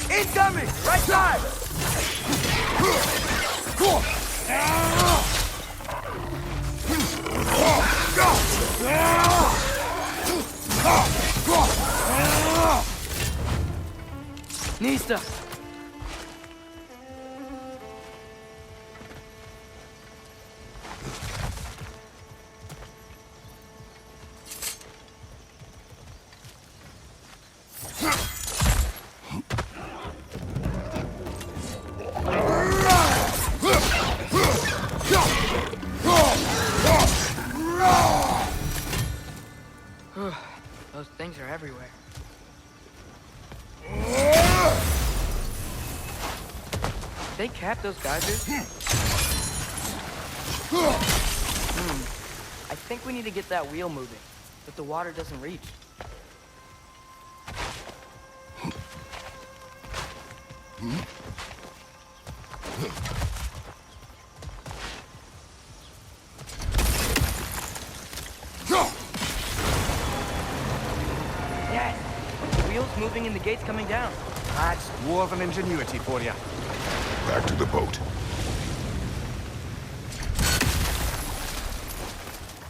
Incoming! Right side! Nista! Those things are everywhere. They cap those geysers? I think we need to get that wheel moving, but the water doesn't reach. Yes! The wheel's moving and the gate's coming down. That's dwarven ingenuity for you. Back to the boat.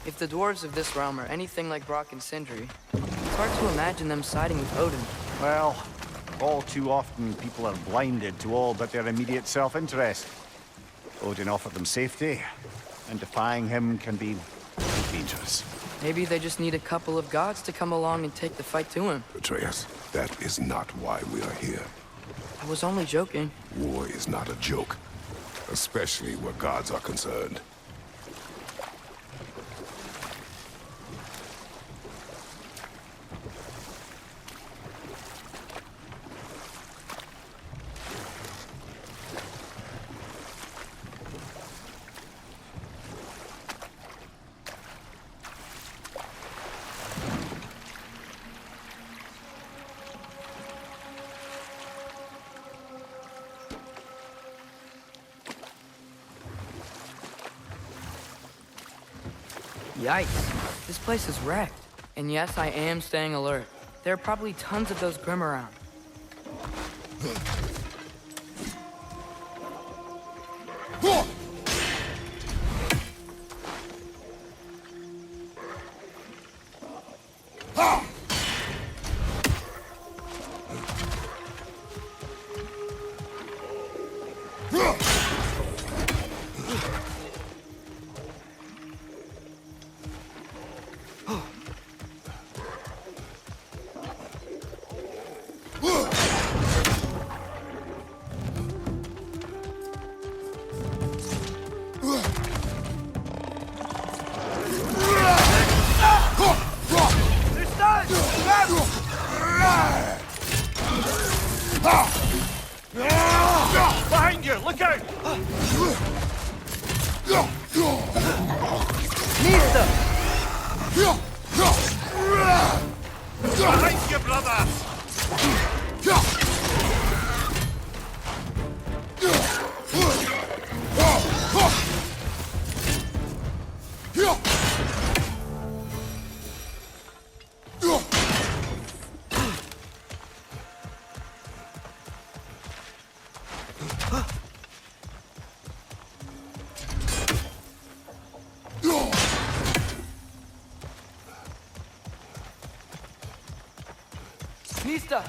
If the dwarves of this realm are anything like Brock and Sindri, it's hard to imagine them siding with Odin. Well, all too often people are blinded to all but their immediate self-interest. Odin offered them safety, and defying him can be dangerous. Maybe they just need a couple of gods to come along and take the fight to him. Atreus, that is not why we are here. I was only joking. War is not a joke, especially where gods are concerned. Yikes. This place is wrecked. And yes, I am staying alert. There are probably tons of those Grim around. Behind you! Look out! Nista! Behind you, brother! Nista!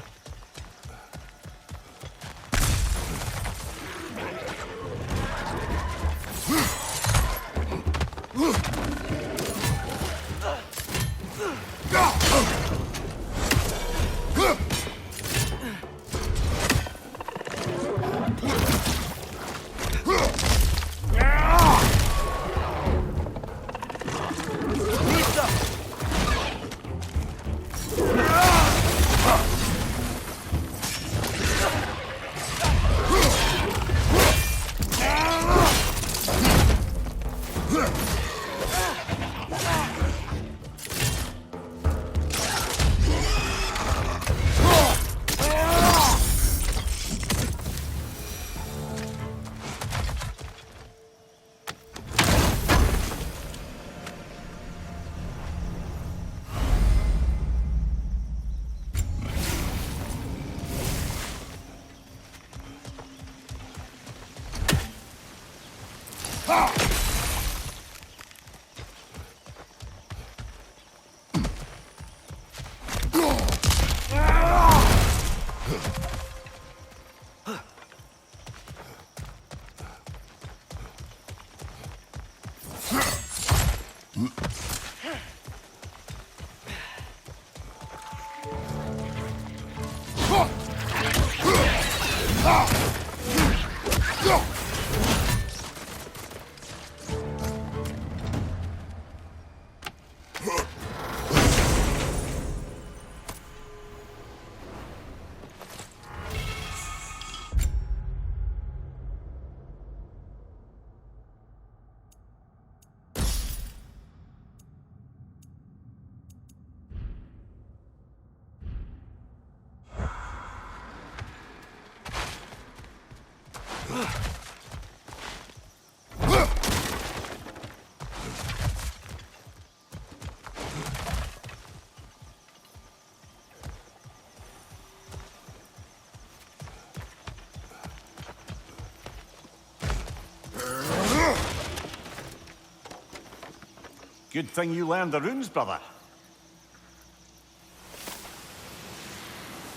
Good thing you learned the runes, brother.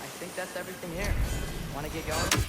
I think that's everything here. Want to get going?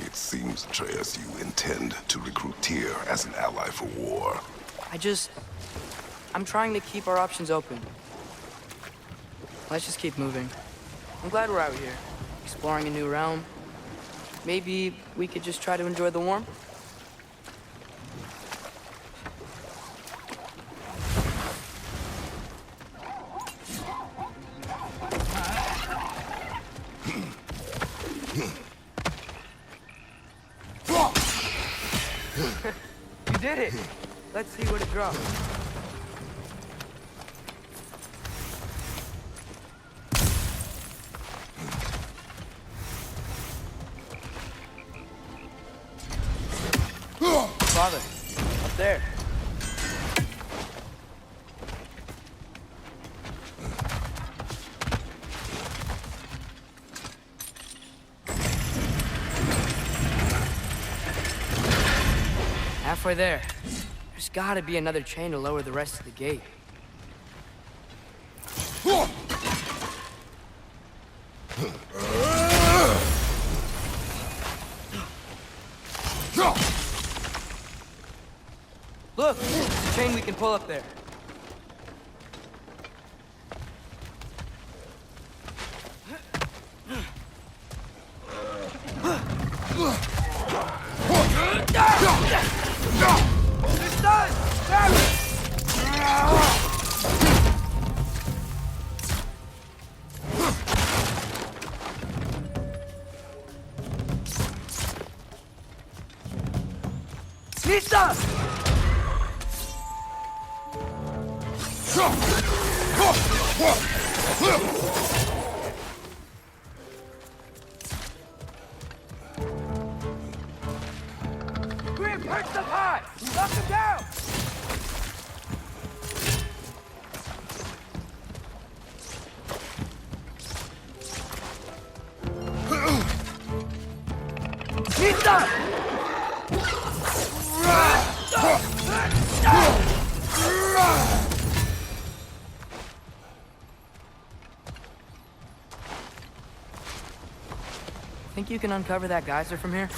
It seems, Atreus, you intend to recruit Tyr as an ally for war. I'm trying to keep our options open. Let's just keep moving. I'm glad we're out here, exploring a new realm. Maybe we could just try to enjoy the warmth? You did it! Let's see what it drops. Father, up there. Halfway there. There's gotta be another chain to lower the rest of the gate. Look, there's a chain we can pull up there. It's done! Grab it! Nista! Grim, perch up high! Knock him down! Nista! Think you can uncover that geyser from here?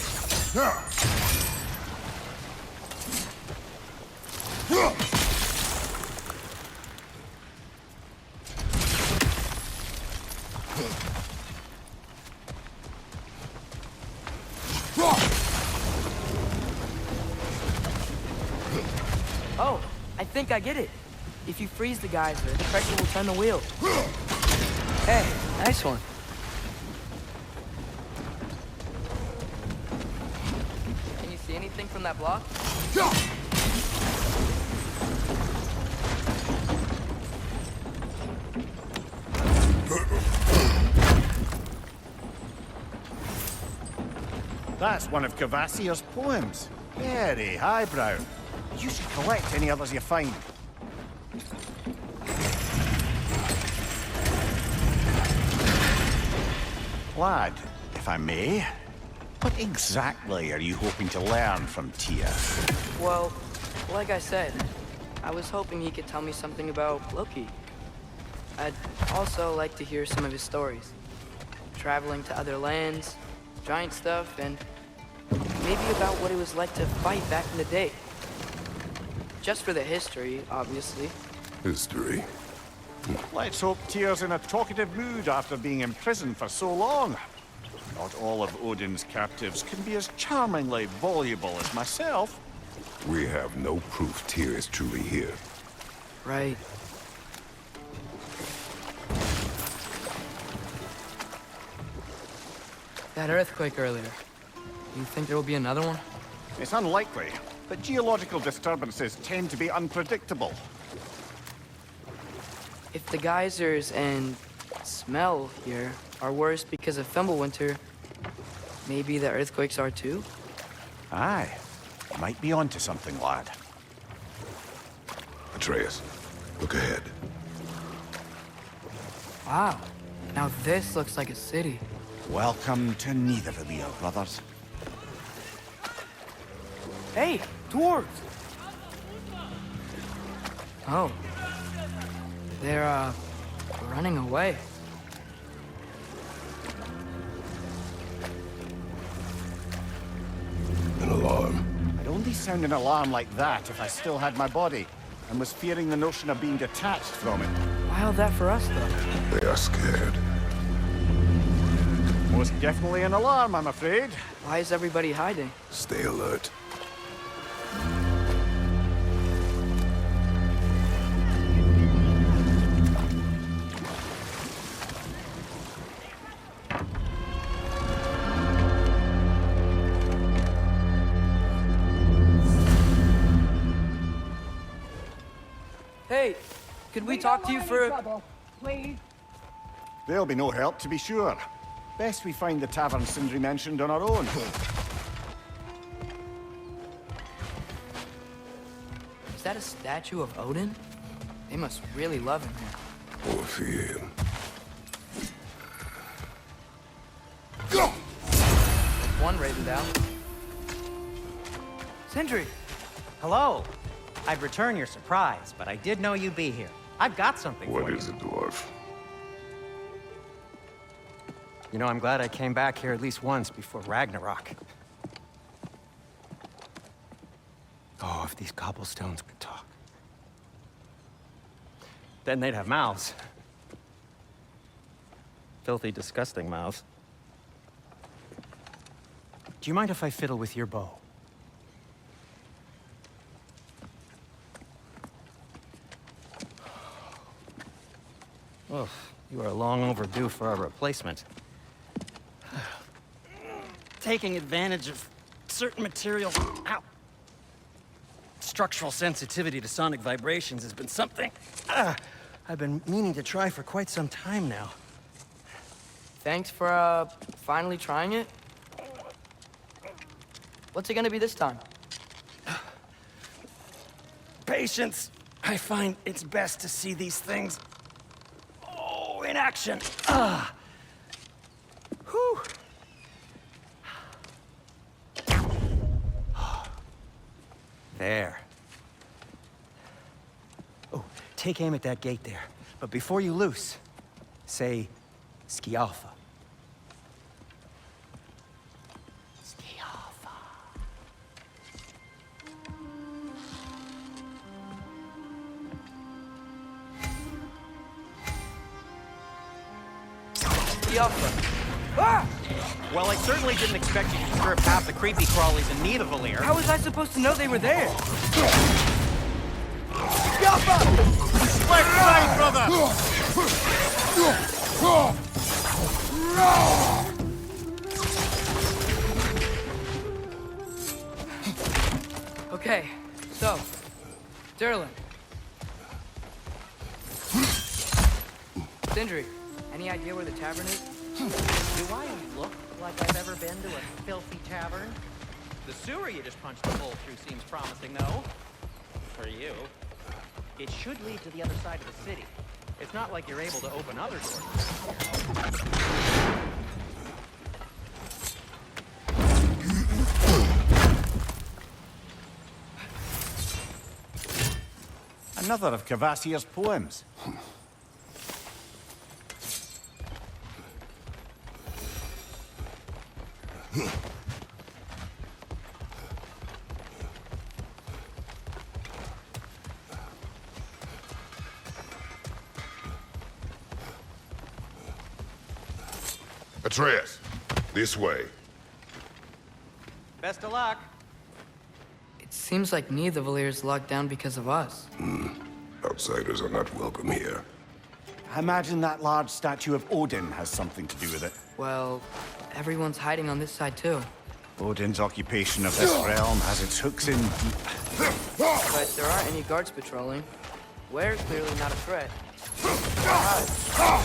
think I get it. If you freeze the geyser, the pressure will turn the wheel. Hey, nice one. Can you see anything from that block? That's one of Cavassier's poems. Very highbrow. You should collect any others you find. Lad, if I may, what exactly are you hoping to learn from Tyr? Well, like I said, I was hoping he could tell me something about Loki. I'd also like to hear some of his stories. Traveling to other lands, giant stuff, and maybe about what it was like to fight back in the day. Just for the history, obviously. History. Let's hope Tyr's in a talkative mood after being imprisoned for so long. Not all of Odin's captives can be as charmingly voluble as myself. We have no proof Tyr is truly here. Right. That earthquake earlier. You think there will be another one? It's unlikely, but geological disturbances tend to be unpredictable. If the geysers and smell here are worse because of Fimbulwinter, maybe the earthquakes are too? Aye. Might be onto something, lad. Atreus, look ahead. Wow. Now this looks like a city. Welcome to Neither brothers. Hey, dwarves! Oh. They're, running away. An alarm. I'd only sound an alarm like that if I still had my body, and was fearing the notion of being detached from it. Wild that for us, though. They are scared. Most definitely an alarm, I'm afraid. Why is everybody hiding? Stay alert. Hey, could we talk to you for a... Please. There'll be no help, to be sure. Best we find the tavern Sindri mentioned on our own. Is that a statue of Odin? They must really love him here. Or fear him. One rated out. Sindri! Hello. I'd return your surprise, but I did know you'd be here. I've got something for you. What is it, dwarf? You know, I'm glad I came back here at least once before Ragnarok. Oh, if these cobblestones could talk. Then they'd have mouths. Filthy, disgusting mouths. Do you mind if I fiddle with your bow? Oh, you are long overdue for a replacement. Taking advantage of certain materials. Ow. Structural sensitivity to sonic vibrations has been something I've been meaning to try for quite some time now. Thanks for, finally trying it. What's it gonna be this time? Patience. I find it's best to see these things in action. Whew. There. Oh, take aim at that gate there. But before you loose, say, Skialfa. Skialfa. Skialfa. Ah! Well, I certainly didn't expect you to strip half the creepy crawlies in need of a lair. How was I supposed to know they were there? Left side, brother! Okay, so, Derlin. Sindri, any idea where the tavern is? Do I look like I've ever been to a filthy tavern? The sewer you just punched a hole through seems promising, though. For you. It should lead to the other side of the city. It's not like you're able to open other doors. Another of Kvasir's poems. Atreus, this way. Best of luck. It seems like Nidavellir locked down because of us. Outsiders are not welcome here. I imagine that large statue of Odin has something to do with it. Well, everyone's hiding on this side too. Odin's occupation of this realm has its hooks in deep. But there aren't any guards patrolling. We're clearly not a threat.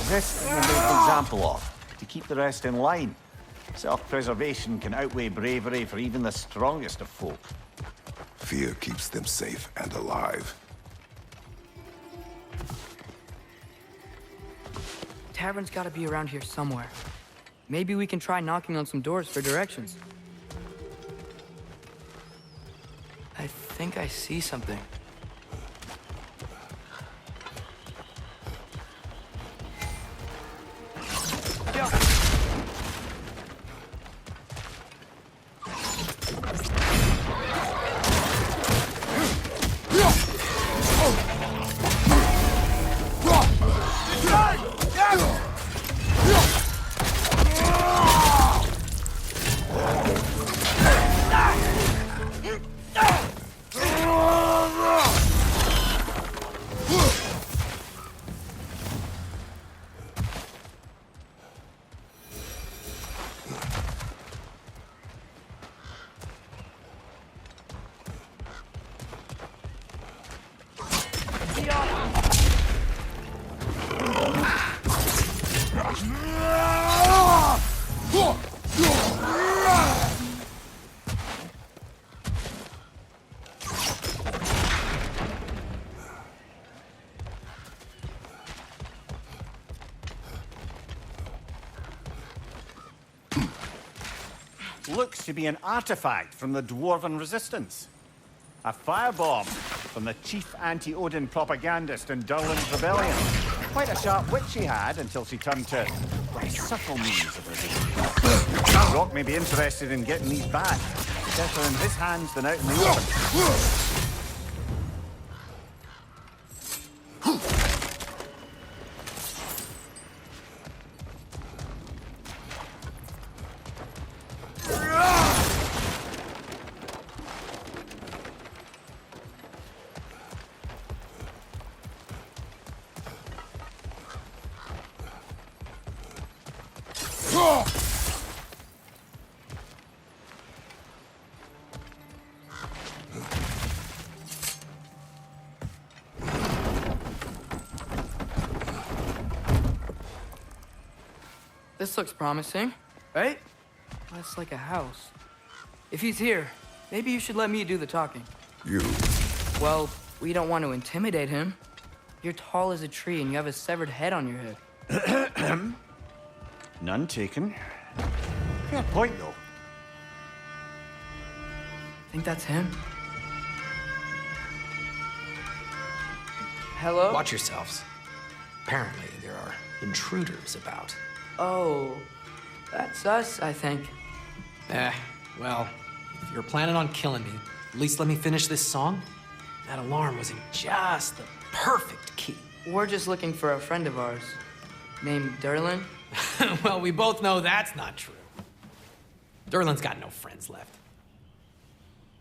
This thing we made an example of, to keep the rest in line. Self-preservation can outweigh bravery for even the strongest of folk. Fear keeps them safe and alive. Tavern's gotta be around here somewhere. Maybe we can try knocking on some doors for directions. I think I see something. Looks to be an artifact from the Dwarven Resistance. A firebomb from the chief anti-Odin propagandist in Durlin's rebellion. Quite a sharp wit she had until she turned to subtle means of resistance. Rock may be interested in getting these back. Better in his hands than out in the open. This looks promising, right? That's like a house. If he's here, maybe you should let me do the talking. You. Well, we don't want to intimidate him. You're tall as a tree and you have a severed head on your head. None taken. Fair point, though. Think that's him? Hello? Watch yourselves. Apparently, there are intruders about. Oh, that's us, I think. Well, if you're planning on killing me, at least let me finish this song. That alarm was in just the perfect key. We're just looking for a friend of ours, named Derlin. Well, we both know that's not true. Derlin's got no friends left.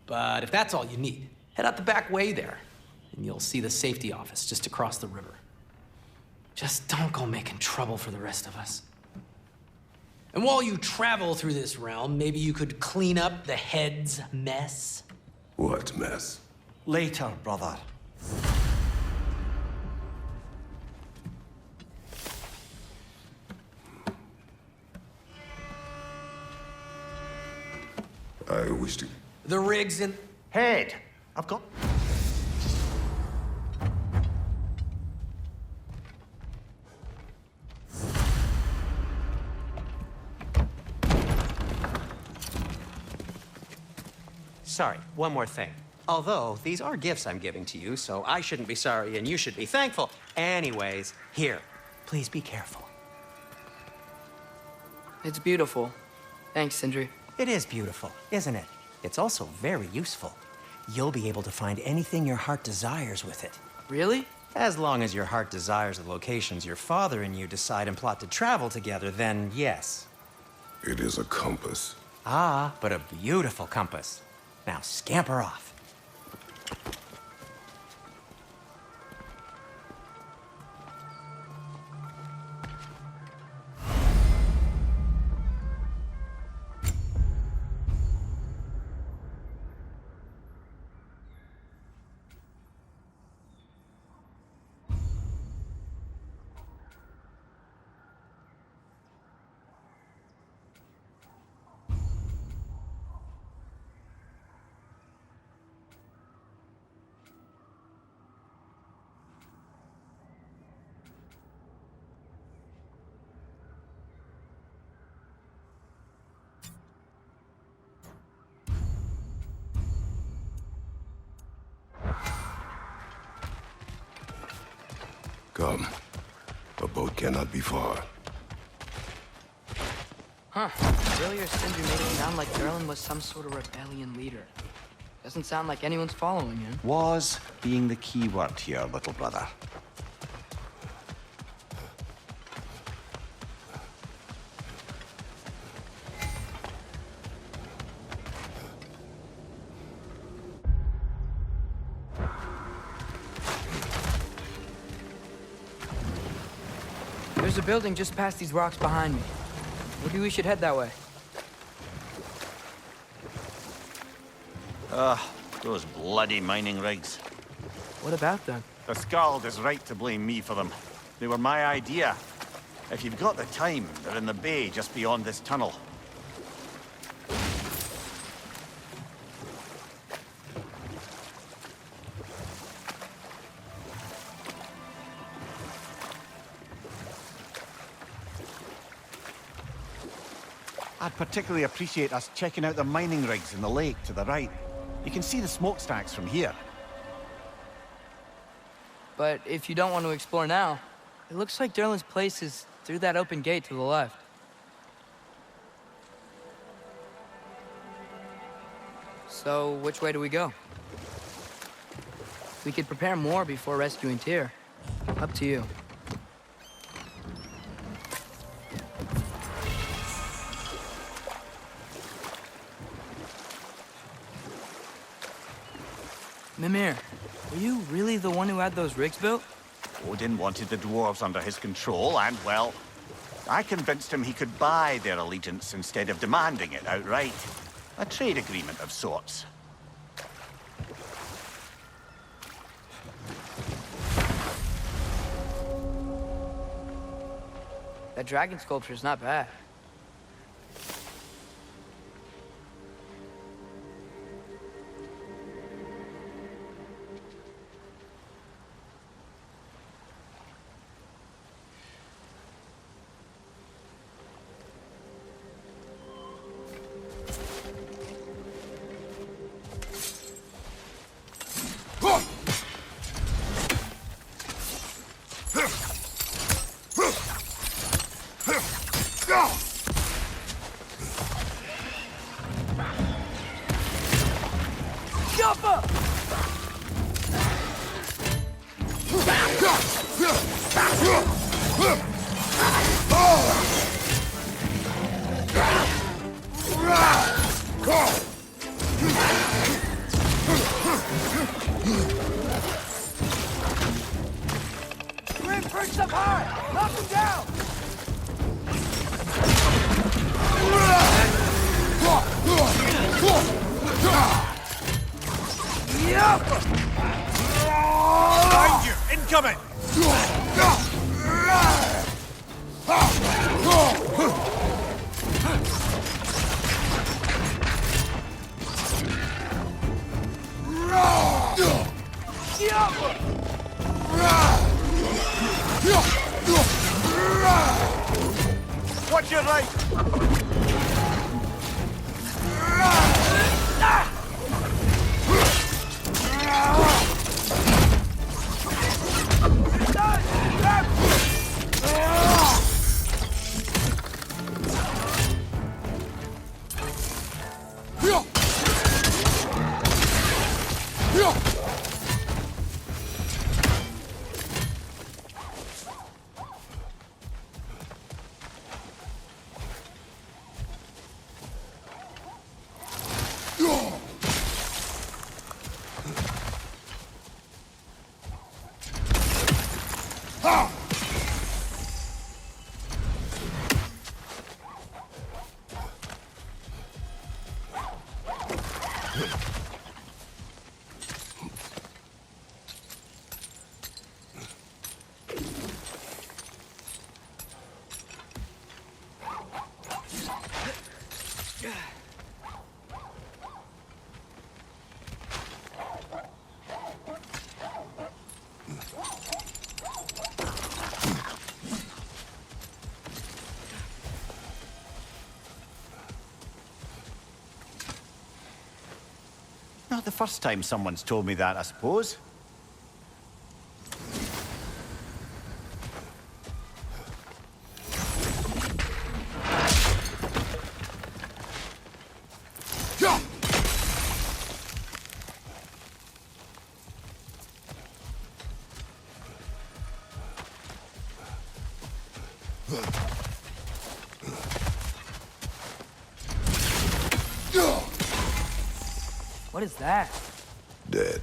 But if that's all you need, head out the back way there, and you'll see the safety office just across the river. Just don't go making trouble for the rest of us. And while you travel through this realm, maybe you could clean up the head's mess? What mess? Later, brother. I wish to... The rig's in... Head! I've got... Sorry, one more thing. Although, these are gifts I'm giving to you, so I shouldn't be sorry and you should be thankful. Anyways, here, please be careful. It's beautiful. Thanks, Sindri. It is beautiful, isn't it? It's also very useful. You'll be able to find anything your heart desires with it. Really? As long as your heart desires the locations your father and you decide and plot to travel together, then yes. It is a compass. Ah, but a beautiful compass. Now scamper off. Come. A boat cannot be far. Huh. Earlier, Sindri made it sound like Durlin was some sort of rebellion leader. Doesn't sound like anyone's following him. Was being the key word here, little brother. There's a building just past these rocks behind me. Maybe we should head that way. Those bloody mining rigs. What about them? The Skald is right to blame me for them. They were my idea. If you've got the time, they're in the bay just beyond this tunnel. I'd particularly appreciate us checking out the mining rigs in the lake to the right. You can see the smokestacks from here. But if you don't want to explore now, it looks like Durlin's place is through that open gate to the left. So, which way do we go? We could prepare more before rescuing Tyr. Up to you. Mimir, were you really the one who had those rigs built? Odin wanted the dwarves under his control, and, well, I convinced him he could buy their allegiance instead of demanding it outright. A trade agreement of sorts. That dragon sculpture's not bad. Behind you! Incoming! Watch your right! Not the first time someone's told me that, I suppose. What is that? Dead.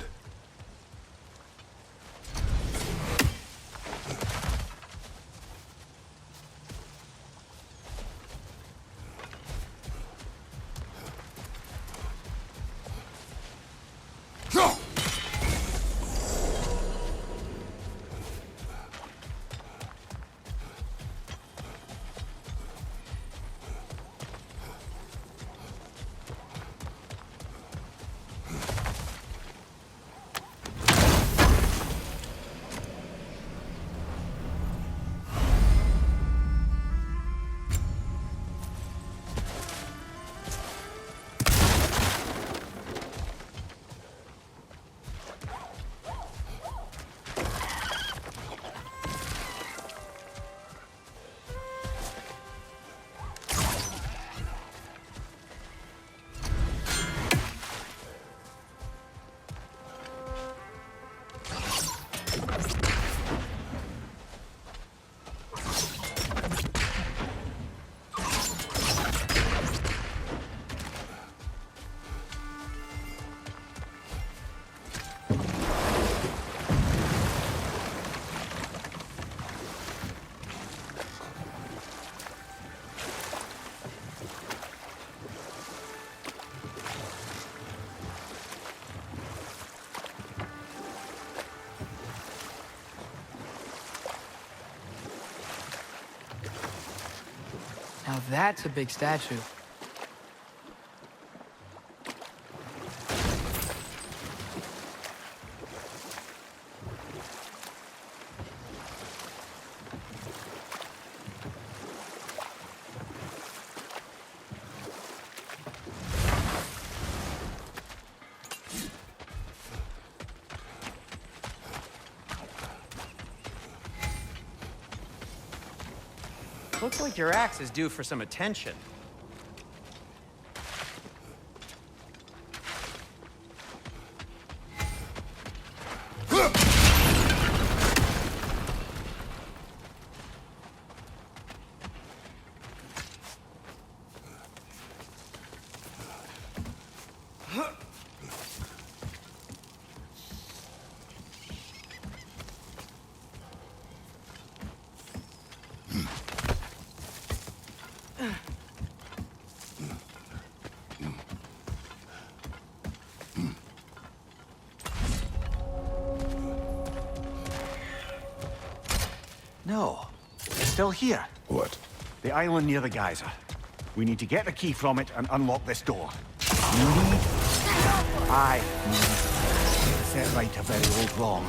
Now that's a big statue. Looks like your axe is due for some attention. No. It's still here. What? The island near the geyser. We need to get the key from it and unlock this door. I need to set right a very old wrong.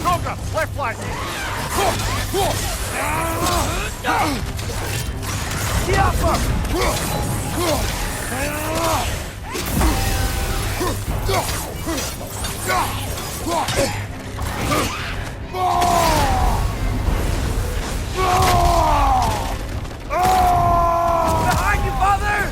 Roger, left flank! The Behind you, father!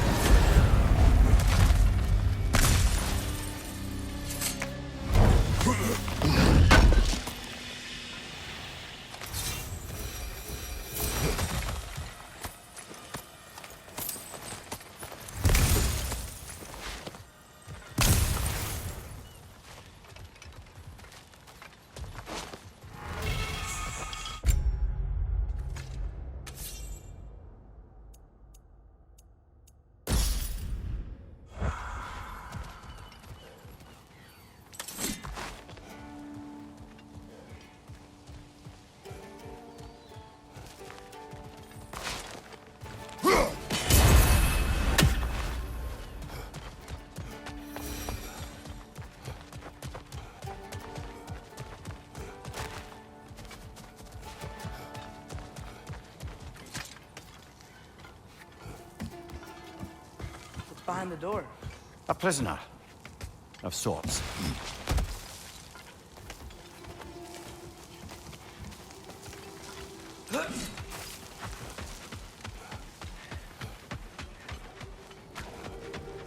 Behind the door. A prisoner. Of sorts.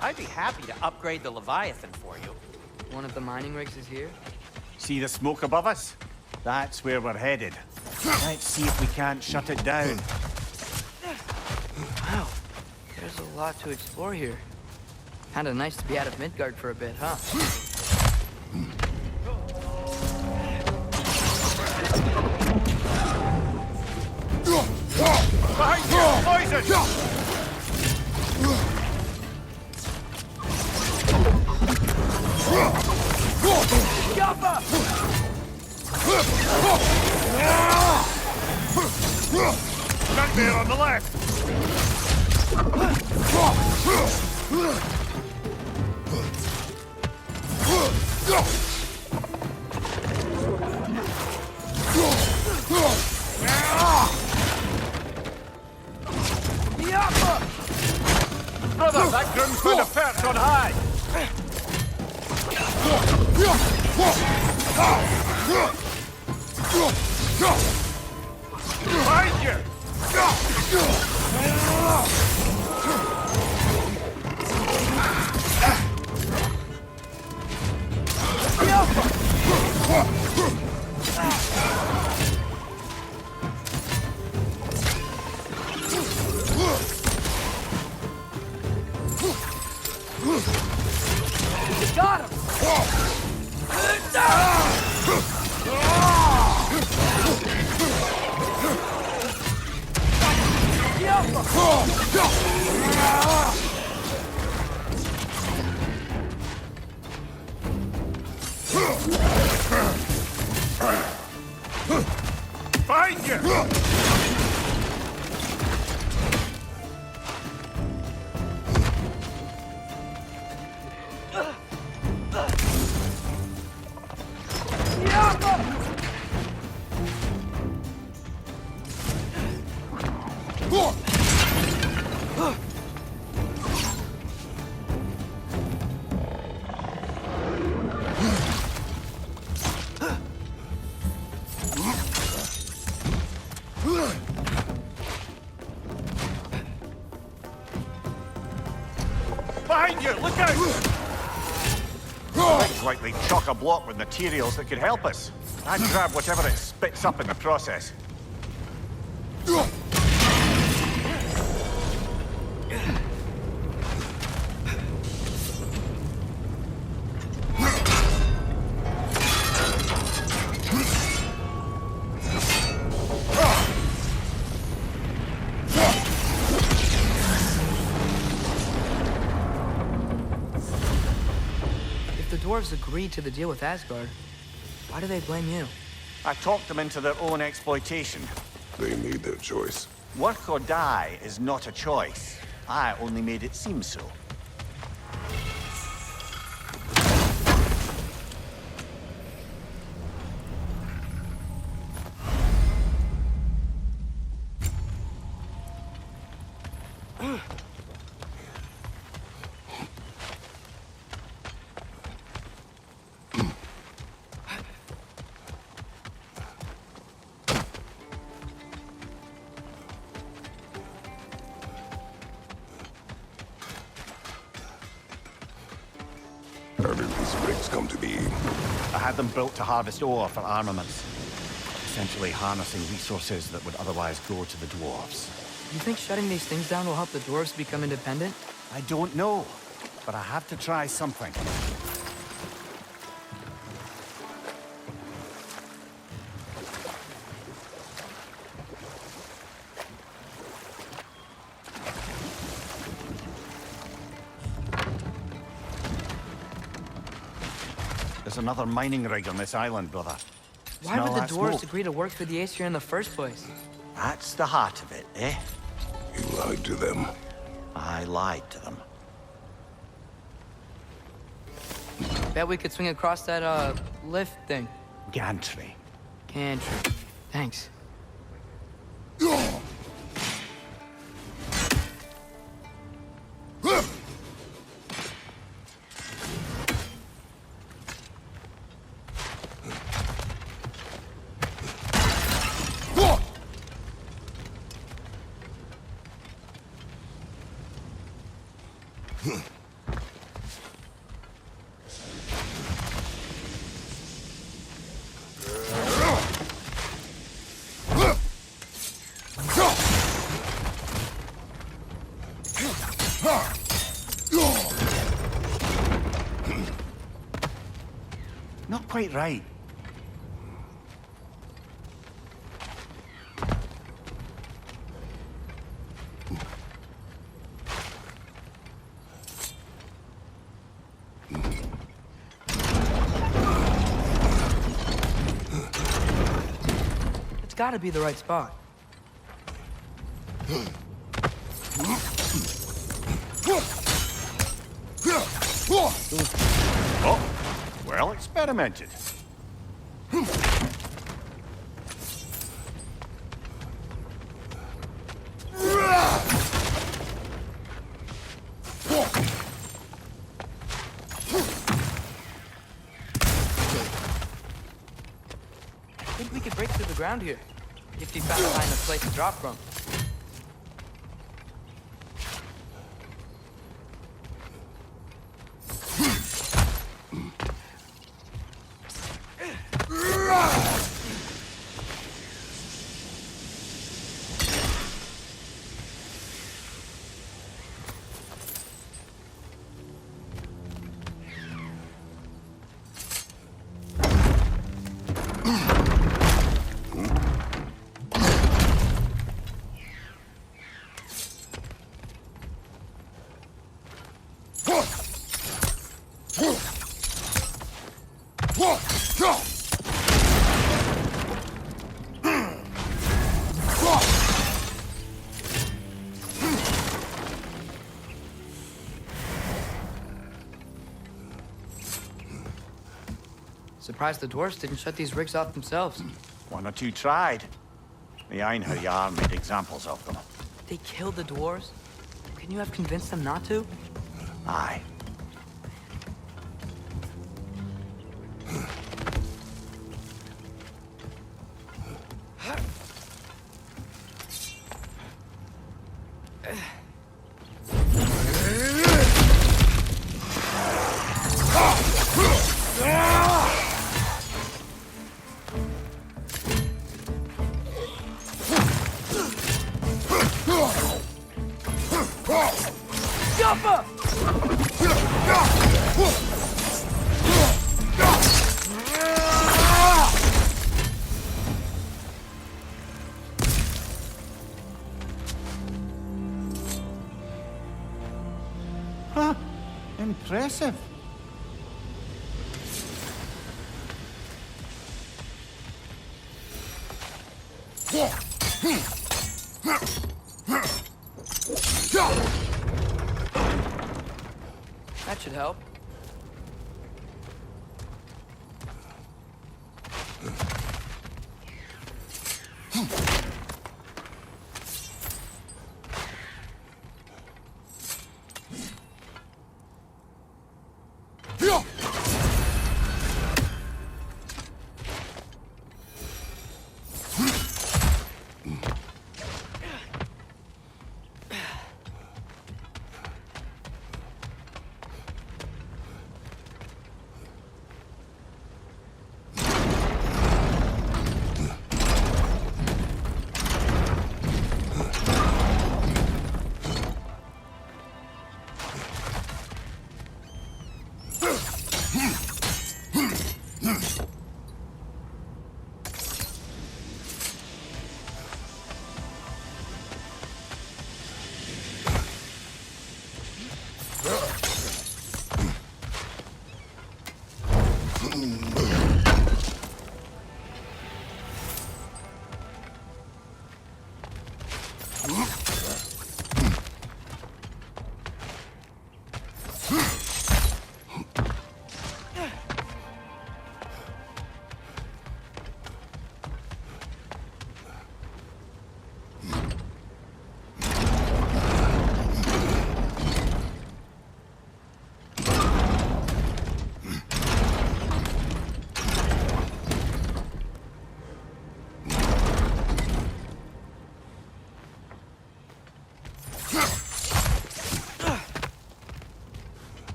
I'd be happy to upgrade the Leviathan for you. One of the mining rigs is here. See the smoke above us? That's where we're headed. Let's see if we can't shut it down. Wow, there's a lot to explore here. Kinda nice to be out of Midgard for a bit, huh? Behind you! Poison! Yappa! Nightmare on the left! Yappa! Brother, that groom's found a perch on high! Behind you! Got him! Behind you! Behind you! Look out! Things likely chock-a-block with materials that could help us. I'd grab whatever it spits up in the process. dwarves agreed to the deal with Asgard, why do they blame you? I talked them into their own exploitation. They made their choice. Work or die is not a choice. I only made it seem so. How did these rigs come to be? I had them built to harvest ore for armaments. Essentially harnessing resources that would otherwise go to the dwarves. You think shutting these things down will help the dwarves become independent? I don't know, but I have to try something. There's another mining rig on this island, brother. Why Smell would the that dwarves smoke? agree to work for the Aesir in the first place? That's the heart of it, eh? You lied to them. I lied to them. Bet we could swing across that, lift thing. Gantry. Cantrip. Thanks. Not quite right. It's gotta be the right spot. Oh, well experimented. I think we could break through the ground here. If you found a place to drop from. Surprised the dwarves didn't shut these rigs off themselves. One or two tried. The Einherjar made examples of them. They killed the dwarves? Can you have convinced them not to? Aye. Huh. Impressive. That should help.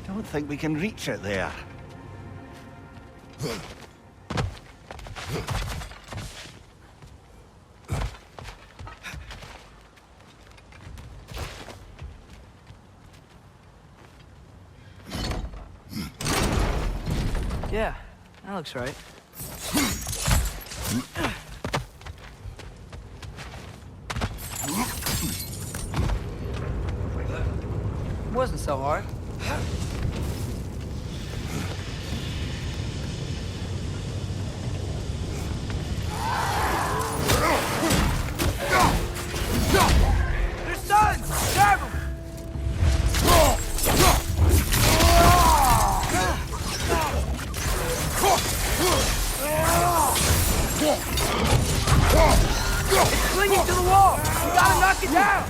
Don't think we can reach it there. Yeah, that looks right. Wasn't so hard. Their sons! Grab them! It's clinging to the wall! We gotta knock it down!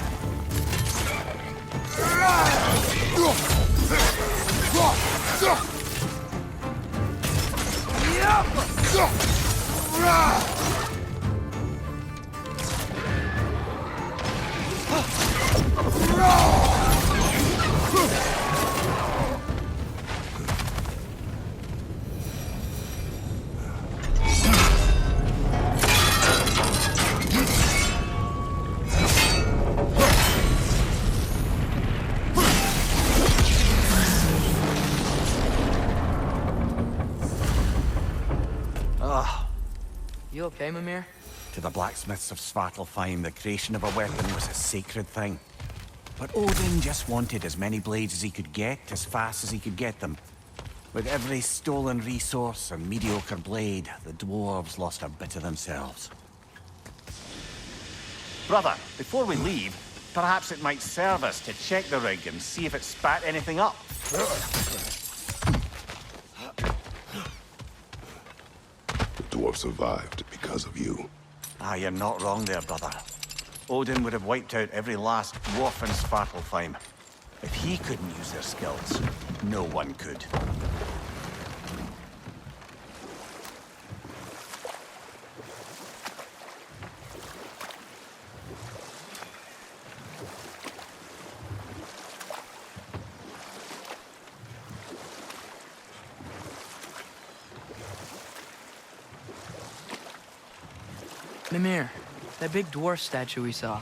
You okay, Mimir? To the blacksmiths of Svartalfheim, the creation of a weapon was a sacred thing. But Odin just wanted as many blades as he could get, as fast as he could get them. With every stolen resource and mediocre blade, the dwarves lost a bit of themselves. Brother, before we leave, perhaps it might serve us to check the rig and see if it spat anything up. The dwarf survived because of you. Ah, you're not wrong there, brother. Odin would have wiped out every last dwarf in Svartalfheim. If he couldn't use their skills, no one could. Mimir, that big dwarf statue we saw.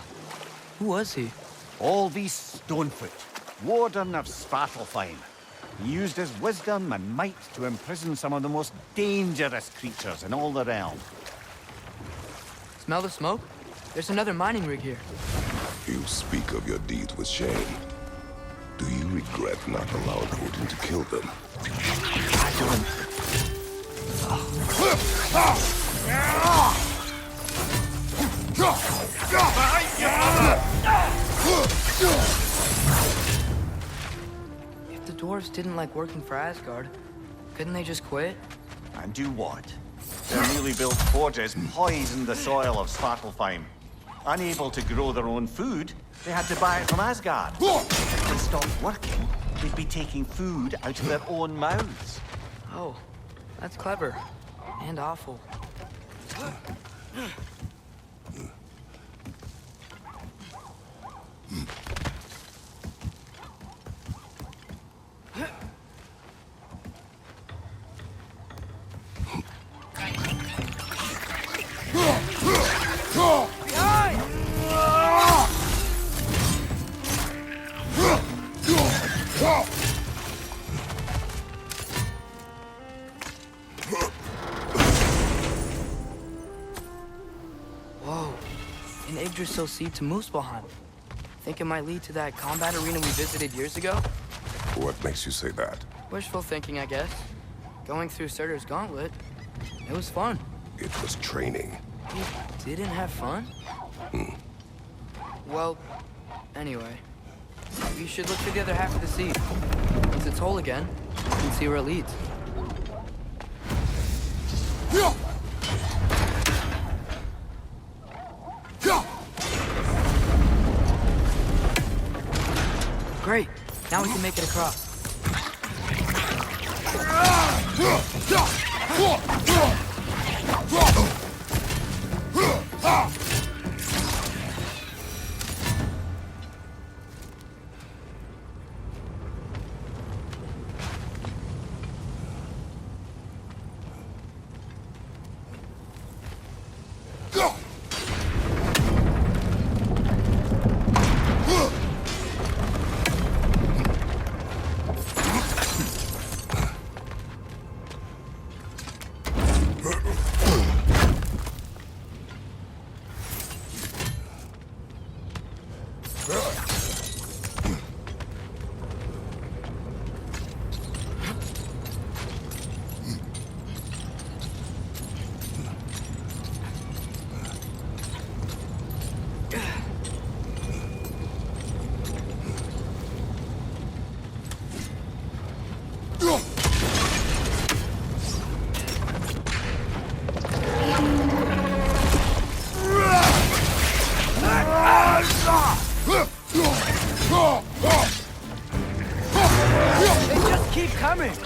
Who was he? Alvis Stonefoot, warden of Svartalfheim. He used his wisdom and might to imprison some of the most dangerous creatures in all the realm. Smell the smoke? There's another mining rig here. You speak of your deeds with shame. Do you regret not allowing Odin to kill them? I don't... dwarves didn't like working for Asgard, couldn't they just quit? And do what? Their newly built forges poisoned the soil of Svartalfheim. Unable to grow their own food, they had to buy it from Asgard. If they stopped working, they'd be taking food out of their own mouths. Oh, that's clever. And awful. Whoa, an Yggdrasil seed to Muspelheim. Think it might lead to that combat arena we visited years ago? What makes you say that? Wishful thinking, I guess. Going through Surtur's gauntlet, it was fun. It was training. You didn't have fun? Well, anyway. You should look for the other half of the seed. Once it's whole again, you can see where it leads. Great. Now we can make it across.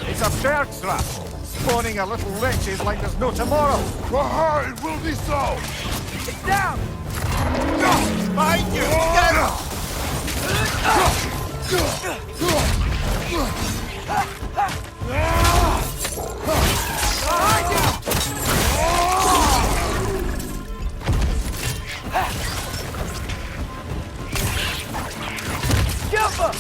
It's a bird trap, spawning a little witches like there's no tomorrow. It will be so! It's down! Behind you! Get Behind you! Jump him!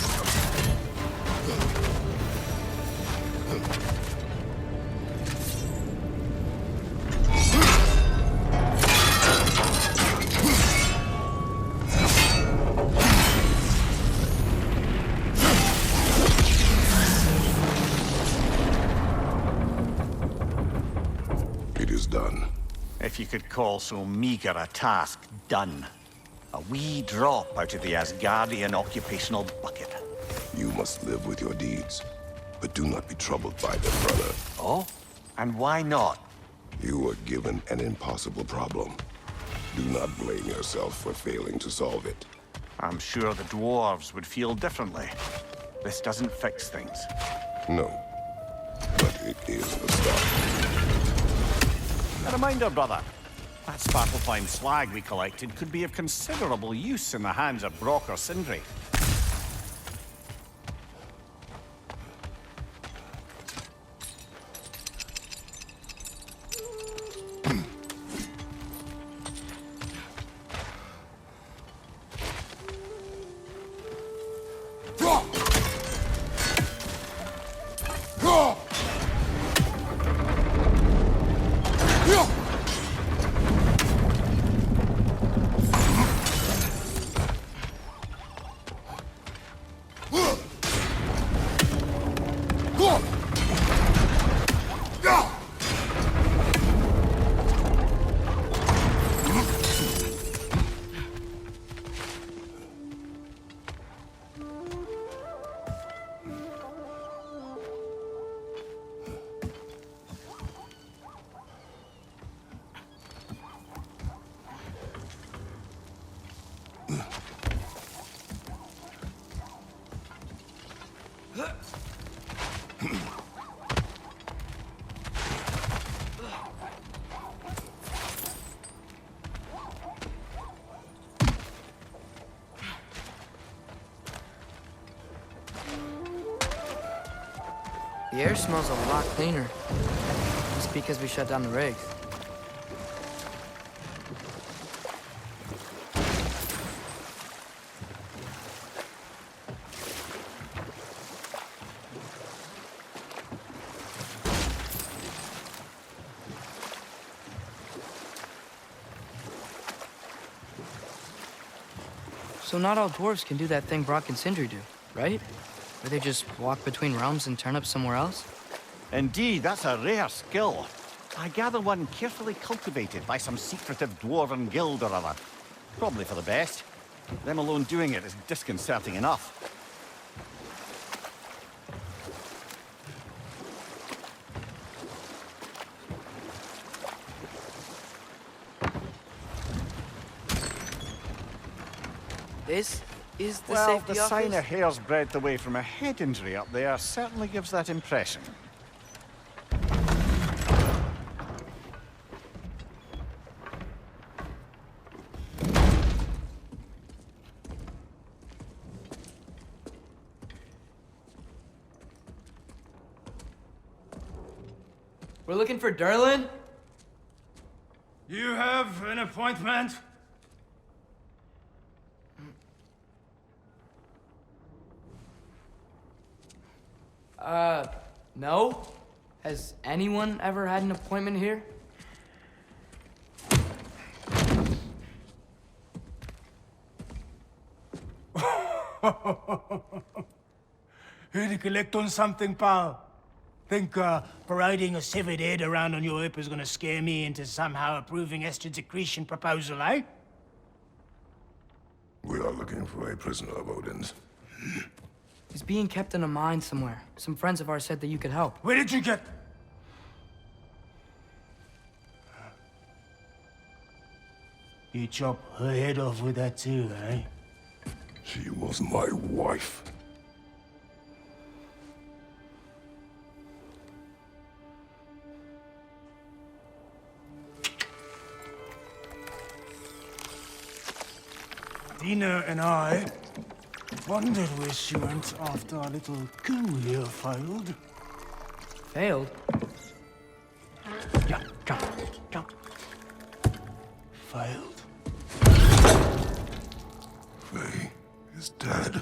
It is done. If you could call so meager a task done. A wee drop out of the Asgardian occupational bucket. You must live with your deeds, but do not be troubled by them, brother. Oh? And why not? You were given an impossible problem. Do not blame yourself for failing to solve it. I'm sure the dwarves would feel differently. This doesn't fix things. No, but it is the start. A reminder, brother. That Svartalfheim slag we collected could be of considerable use in the hands of Brock or Sindri. The air smells a lot cleaner. Just because we shut down the rigs. So not all dwarves can do that thing Brock and Sindri do, right? Where they just walk between realms and turn up somewhere else? Indeed, that's a rare skill. I gather one carefully cultivated by some secretive dwarven guild or other. Probably for the best. Them alone doing it is disconcerting enough. This is the Well, safety the office? sign of hair's breadth away from a head injury up there certainly gives that impression. We're looking for Derlin? You have an appointment? No. Has anyone ever had an appointment here? Here to collect on something, pal? Think parading a severed head around on your hip is gonna scare me into somehow approving Estrid's accretion proposal, eh? We are looking for a prisoner of Odin's. He's being kept in a mine somewhere. Some friends of ours said that you could help. Where did you get... You chop her head off with that too, eh? She was my wife. Dina and I wondered where she went after our little coup here failed. Failed? Yeah, jump, jump. Failed. Faye is dead.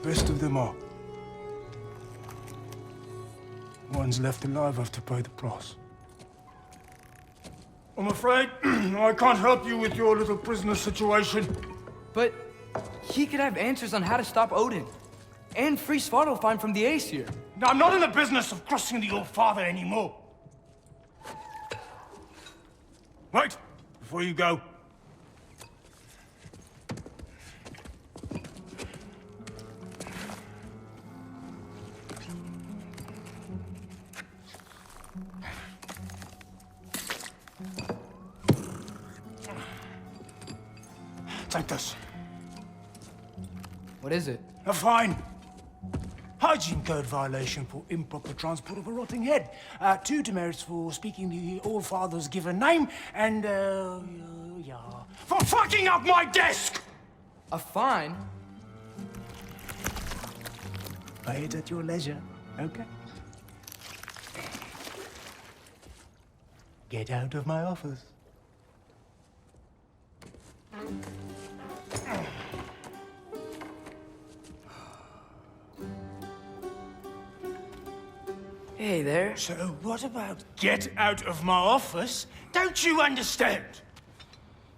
Best of them all. One's left alive have to pay the price. I'm afraid I can't help you with your little prisoner situation. But he could have answers on how to stop Odin. And free Svartalfheim from the Aesir. Now, I'm not in the business of crossing the old father anymore. Wait, before you go. Take this. What is it? A fine. Hygiene code violation for improper transport of a rotting head. 2 demerits for speaking the All Father's given name, and, yeah. For fucking up my desk! A fine? Pay it at your leisure, okay? Get out of my office. Hey there. So what about get out of my office? Don't you understand?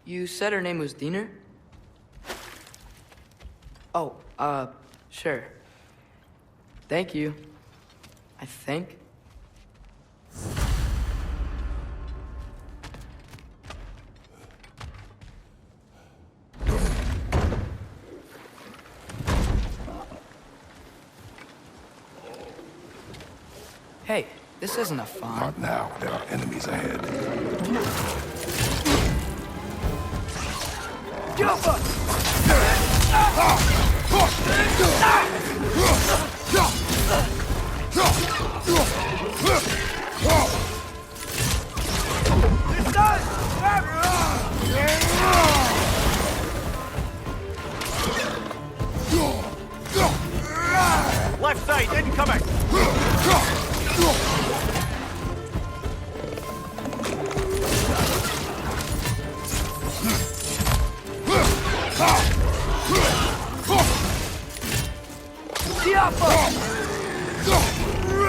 You said her name was Diener? Oh, sure. Thank you. I think. Hey, this isn't a fine. Not now. There are enemies ahead. It's done! side, incoming!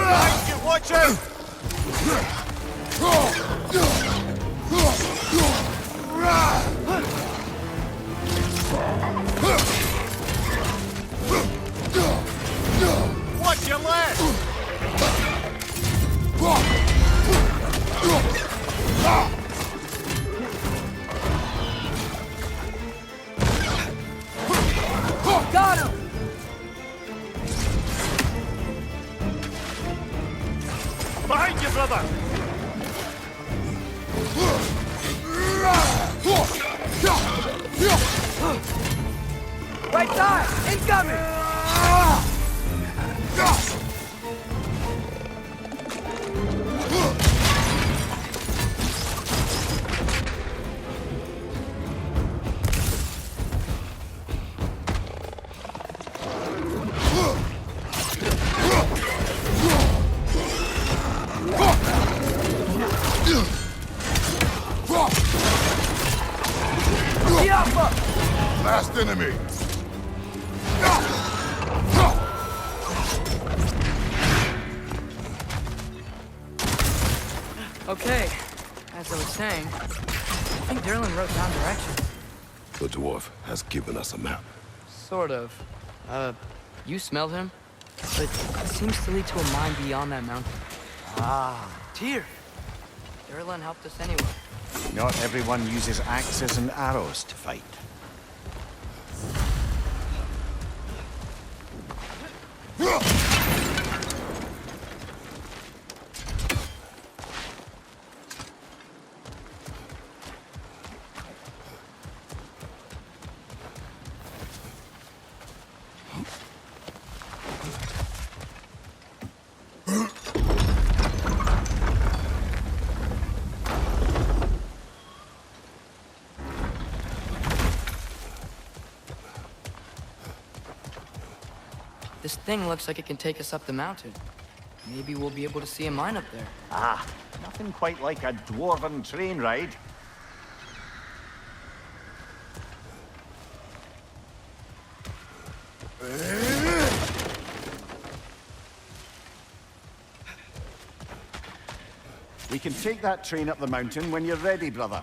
Behind you, watch out! Watch your left! Got him! Behind you, brother! Right side! Incoming! Last enemy. Okay, as I was saying, I think Derlin wrote down directions. The dwarf has given us a map. Sort of. You smelled him? But it seems to lead to a mine beyond that mountain. Ah, Tyr. Derlin helped us anyway. Not everyone uses axes and arrows to fight. This thing looks like it can take us up the mountain. Maybe we'll be able to see a mine up there. Ah, nothing quite like a dwarven train ride. We can take that train up the mountain when you're ready, brother.